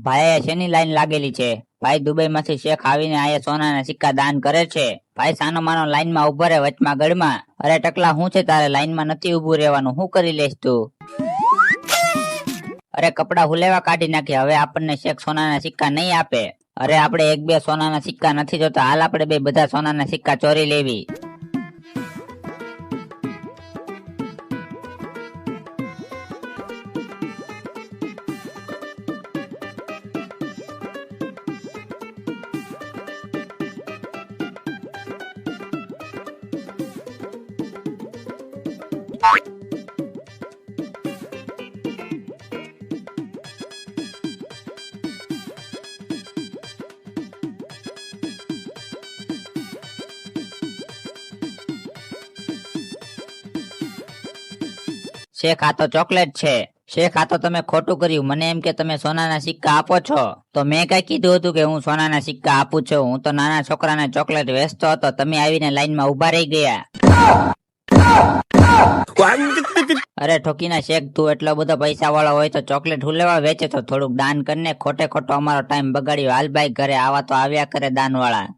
ભાઈ શેની લાઈન લાગેલી છે? ભાઈ દુબઈ માંથી શેખ આવીને આયા સોનાના સિક્કા દાન કરે છે. ભાઈ સાનો માનો લાઈનમાં ઉભો રહે વચમાં ગળમાં. અરે ટકલા શું છે તારે લાઈનમાં નથી ઉભું રહેવાનું, શું કરી લેશ તું? અરે કપડા હુલેવા કાઢી નાખે, હવે આપણને શેખ સોનાના સિક્કા નહીં આપે. અરે આપણે એક બે સોનાના સિક્કા નથી જોતા, હાલ આપણે બે બધા સોનાના સિક્કા ચોરી લેવી. શેખ આ તો ચોકલેટ છે. શેખ આ તો તમે ખોટું કર્યું, મને એમ કે તમે સોનાના સિક્કા આપો છો. તો મેં કઈ કીધું હતું કે હું સોનાના સિક્કા આપું છું? હું તો નાના છોકરાને ચોકલેટ વેચતો હતો, તમે આવીને લાઈનમાં ઉભા રહી ગયા. અરે ઠોકીના શેખ, તું એટલો બધો પૈસા વાળો હોય તો ચોકલેટ હું લેવા વેચે? તો થોડુંક દાન કરીને ખોટે ખોટો અમારો ટાઈમ બગાડ્યો. હાલ ભાઈ ઘરે, આવા તો આવ્યા કરે દાન વાળા.